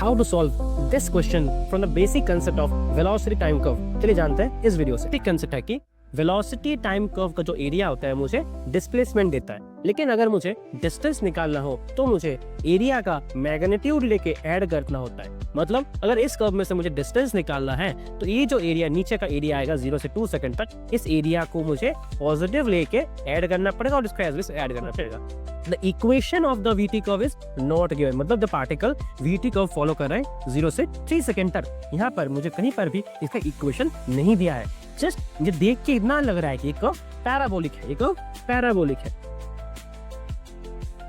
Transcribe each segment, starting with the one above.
How to solve this question from the basic concept of velocity time curve. चलिए जानते हैं इस video से। बेसिक कंसेप्ट है कि वेलोसिटी टाइम कर्व का जो एरिया होता है मुझे डिस्प्लेसमेंट देता है, लेकिन अगर मुझे डिस्टेंस निकालना हो तो मुझे एरिया का मैग्नीट्यूड लेके ऐड करना होता है। मतलब अगर इस कर्व में से मुझे डिस्टेंस निकालना है तो ये जो एरिया नीचे का एरिया आएगा 0 से 2 सेकंड तक, इस एरिया को मुझे पॉजिटिव लेके ऐड करना पड़ेगा और इसका एवरेज ऐड करना पड़ेगा। The equation of the VT curve is not given, मतलब the particle VT curve follow कर रहे हैं 0 से 3 सेकंड तक। यहाँ पर मुझे कहीं पर भी इसका इक्वेशन नहीं दिया है। जस्ट मुझे देख के इतना लग रहा है कि ये कर्व पैराबोलिक है, ये कर्व पैराबोलिक है।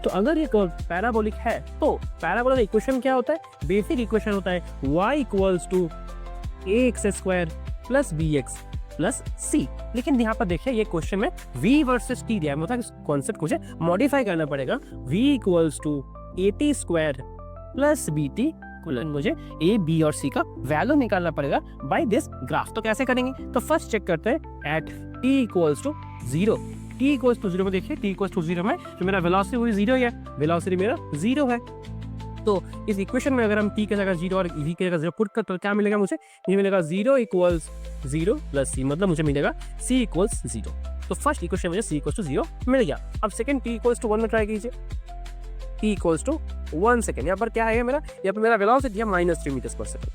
तो अगर ये कर्व पैराबोलिक है तो पैराबोला का इक्वेशन क्या होता है? बेसिक इक्वेशन होता है y equals to ax² plus bx plus c। लेकिन यहाँ पर देखिए ये क्वेश्चन में v वर्सेस t दिया है, मतलब इस कॉन्सेप्ट को मुझे मॉडिफाई करना पड़ेगा। v equals to at² plus bt, मुझे a b और c का वैल्यू निकालना पड़ेगा बाय दिस ग्राफ। तो कैसे करेंगे? तो फर्स्ट चेक करते हैं at t equals to 0। t equals to 0 में देखिए t इक्वल्स टू 0 में जो मेरा वेलोसिटी वो 0 है, वेलोसिटी मेरा 0 है। तो इस इक्वेशन में अगर हम t के जगह 0 और v के जगह 0 पुट कर तो क्या मिलेगा? मुझे मिलेगा 0 इक्वल्स 0 प्लस c, मतलब मुझे मिलेगा c इक्वल्स 0। तो फर्स्ट इक्वेशन मुझे c इक्वल्स टू 0 मिल गया। अब सेकंड t इक्वल्स टू 1 में ट्राई कीजिए। t इक्वल्स टू 1 सेकंड, यहाँ पर क्या है मेरा? यहाँ पर मेरा वेलोसिटी है -3 मीटर्स पर सेकंड।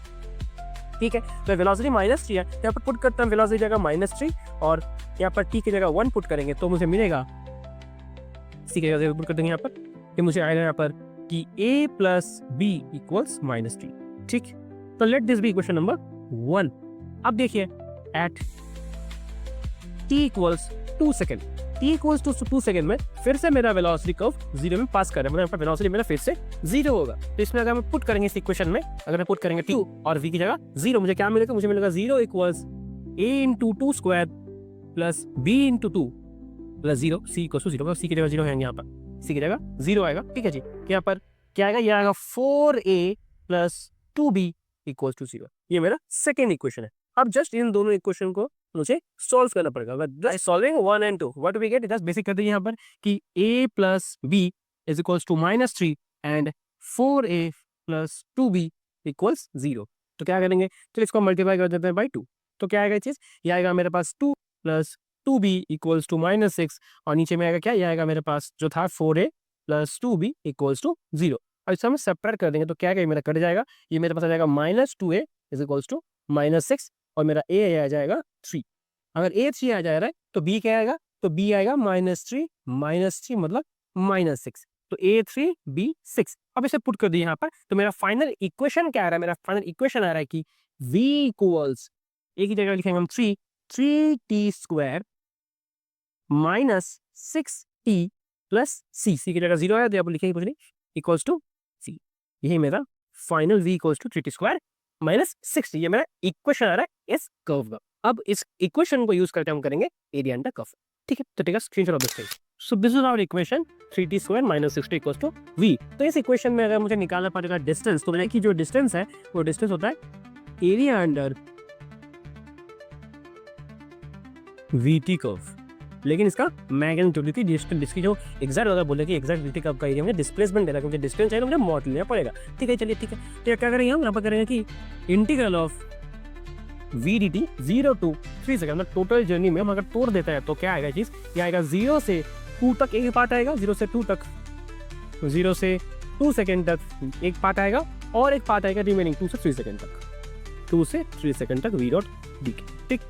ठीक है, तो वेलोसिटी -3 है, यहाँ पर पुट करता हूँ वेलोसिटी जगह -3 और यहाँ पर t की जगह 1 पुट करेंगे तो मुझे मिलेगा c की जगह 0 पुट कर देंगे यहाँ पर, कि मुझे आएगा यहाँ पर कि a प्लस b इक्वल्स -3। ठीक, तो let this be equation number 1। अब देखिए at t equals 2 second, t equals to 2 second में फिर से मेरा वेलोसिटी कर्व 0 में पास कर रहा है, मतलब यहाँ पर वेलोसिटी मेरा फिर से 0 होगा। तो इसमें अगर हम पुट करेंगे इस इक्वेशन में, अगर हम पुट करेंगे 2 और v की जगह 0, मुझे क्या मिलेगा? मुझे मिलेगा 0 equals a into 2 square plus b into 2 plus 0, c equals to 0, c की जगह 0 है यहाँ पर, c की जगह 0 आएगा। ठीक है जी, यहाँ पर क्या आएगा? ये आएगा 4a plus 2b equals to 0। ये मेरा सेकेंड इक्वेशन है। अब जस्ट इन दोनों इक्वेशन को मुझे सॉल्व करना पड़ेगा। Just solving 1 and 2 what we get? Just basic कर दीजिए यहाँ पर कि a plus b is equals to -3 and 4a plus 2b equals 0। तो क्या करेंगे? चलिए इसको मल्टीप्लाई कर देते हैं बाई 2। तो क्या आएगा ये चीज? ये आएगा मेरे पास 2 प्लस 2b इक्वल्स टू -6 और नीचे में आएगा क्या? ये आएगा मेरे पास जो था 4a plus 2b equals to 0। और इसे हम सेपरेट कर देंगे तो क्या आएगा? मेरा कट जाएगा, ये मेरे पास आ जाएगा -2a इज इक्वल्स टू -6 और मेरा a आ जाएगा 3। अगर a 3 आ जा रहा है तो b क्या आएगा? तो b आएगा -3 मतलब -6, तो a3 b6। अब इसे पुट कर दिए यहाँ पर, तो मेरा फाइनल इक्वेशन क्या आ रहा है? मेरा फाइनल इक्वेशन आ रहा है कि v इक्वल्स a की जगह लिखेंगे हम 3t² -6t प्लस c की जगह 0 है तो आप लिखेंगे कुछ नहीं, इक्वल्स टू c। यही मेरा final v equals to 3t² -6t, ये मेरा इक्वेशन आ रहा है इस कर्व का। अब इस इक्वेशन को यूज करके हम करेंगे एरिया अंडर कर्व। ठीक है, तो take a screenshot of this thing. So this is our equation 3t² -6t equals to v। तो इस इक्वेशन में अगर मुझे निकालना पड़ेगा डिस्टेंस, तो मेरा की जो डिस्टेंस है वो डिस्टेंस होता है एरिया अंडर VT कर्व, लेकिन इसका मैग्नीट्यूड की डिस्टेंस, इसकी जो एग्जैक्ट अगर बोले कि एग्जैक्ट VT कर्व का एरिया मुझे डिस्प्लेसमेंट देना, क्योंकि डिस्टेंस चाहिए तो मुझे मॉड लेना पड़ेगा। ठीक है, चलिए ठीक है, तो क्या करेंगे हम? यहाँ पर करेंगे कि integral of v dt 0 to 3 second, मतलब टोटल जर्नी में हम अगर तोड़ देते हैं तो क्या आएगा चीज? ये आएगा 0 से 2 तक एक पार्ट आएगा, 0 से 2 तक, 0 से 2 सेकंड तक एक पार्ट आएगा और एक पार्ट आएगा रिमेनिंग 2 से 3 सेकंड तक, 2 से 3 सेकंड तक v डॉट dt। ठीक,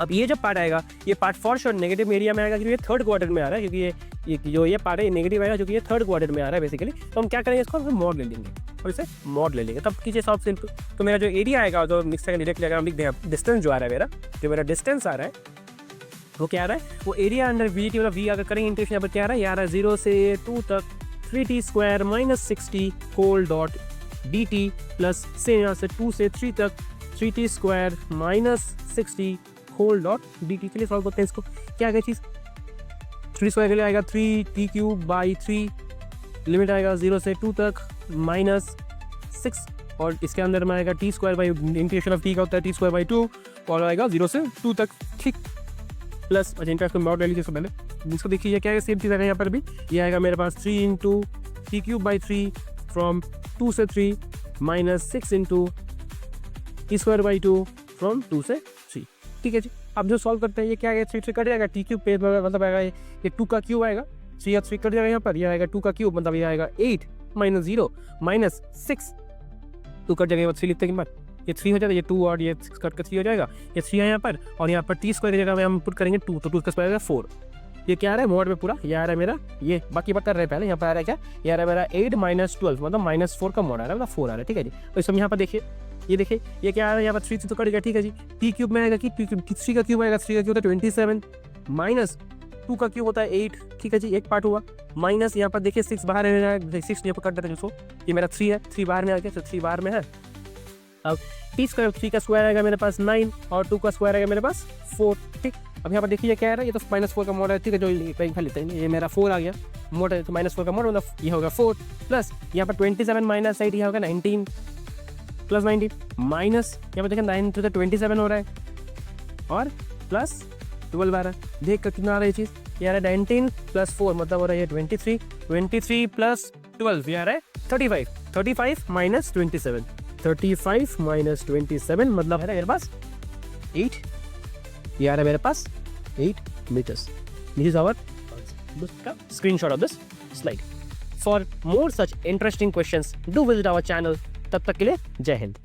अब ये जब पार्ट आएगा, ये part for sure negative area में आएगा, क्योंकि ये थर्ड क्वाड्रेंट में आ रहा है, क्योंकि ये जो ये पार्ट है ये नेगेटिव आएगा, क्योंकि ये थर्ड क्वाड्रेंट में आ रहा है बेसिकली। तो हम क्या करेंगे? इसको हम मॉड ले लेंगे और इसे मॉड ले लेंगे, तब कीजिए हिसाब से। तो मेरा जो एरिया आएगा, जो मिक्स करके डायरेक्ट लेगा, हम लिख देंगे डिस्टेंस जो आ रहा है मेरा डिस्टेंस आ रहा है वो क्या आ रहा है? वो एरिया अंडर VT, मतलब v अगर करेंगे इंटीग्रेशन यहाँ पर क्या आ रहा है? ये आ रहा है 0 से 2 तक 3t² -6t whole dot dt plus से यहाँ से 2 से 3 तक 3t² -6t whole dot dt। के लिए सॉल्व करते हैं इसको। क्या आएगा चीज? 3 स्क्वायर के लिए आएगा 3t³ 3, लिमिट आएगा 0 से 2 तक -6 और इसके अंदर में आएगा t² इंटीग्रेशन ऑफ t का होता है t²/2 और आएगा 0 से 2 तक। ठीक, प्लस इंटरेस्ट को मॉड ले लीजिए। पहले इसको देखिए क्या है, सेम चीज़ आएगा यहाँ पर भी। ये आएगा मेरे पास 3 × t³ 3 फ्रॉम 2 से 3 minus 6 into T square by 2 from 2 से 3। ठीक है जी, अब जो सॉल्व करते हैं ये क्या है, 3 से कट जाएगा, टी क्यूब पे मतलब आएगा ये 2 का क्यूब आएगा, 3 या 3 कट जाएगा यहाँ पर, ये आएगा 2 का क्यूब, मतलब ये आएगा 8 माइनस 0 माइनस 6, 2 कट जाएगा 3 लिखते के बाद ये 3 हो जाएगा, ये 2 और ये 6 कट कर 3 हो जाएगा, ये 3 है यहाँ पर, और यहाँ पर टी स्क्वायर की जगह में हम पुट करेंगे 2, तो 2 का स्क्वायर 4। ये क्या आ रहा है मोड में पूरा, ये आ रहा है मेरा, ये बाकी बात कर रहे हैं पहले, यहाँ पर आ रहा है क्या, ये आ रहा है मेरा 8 माइनस 12 मतलब माइनस 4 का मोड आ रहा है, मतलब 4 आ रहा है। ठीक है जी, तो इस समय यहाँ पर देखिए, ये देखिए ये क्या आ रहा है, यहाँ पर 3 तो कट गया। ठीक है जी, टी क्यूब में आएगा कि 3 का क्यूब आएगा, 3 का क्यूब होता है 27 माइनस 2 का क्यूब होता है 8। ठीक है जी, एक पार्ट हुआ, माइनस यहाँ पर देखिए 6 बाहर है, 6 यहाँ पर कट देते हैं दोस्तों, ये मेरा 3 है, 3 बाहर में आ गया, तो 3 बाहर में है। अब टी स्क्वायर 3 का स्क्वायर आएगा मेरे पास 9 और 2 का स्क्वायर आएगा मेरे पास 4। ठीक, अब यहाँ पर देखिए क्या आ रहा है, ये तो माइनस 4 का मोड है। ठीक है, जो खा लेते हैं, ये मेरा 4 आ गया मोड है, तो माइनस 4 का मोड मतलब ये होगा 4 प्लस यहाँ पर 27 माइनस 8 ये होगा 19 प्लस 19 माइनस यहाँ पर देखिए 9 तो 27 हो रहा है और प्लस 12 आ रहा है। देख कर कितना आ रहा है ये चीज़, ये आ रहा है 19 प्लस 4 मतलब हो रहा है ये 23 प्लस 12 ये आ रहा है 35 माइनस 27, 35 माइनस 27 मतलब है ना मेरे पास 8, ये आ रहा है मेरे पास 8 meters. This is our screenshot of this slide. For more such interesting questions do visit our channel. तब तक के लिए जय हिंद।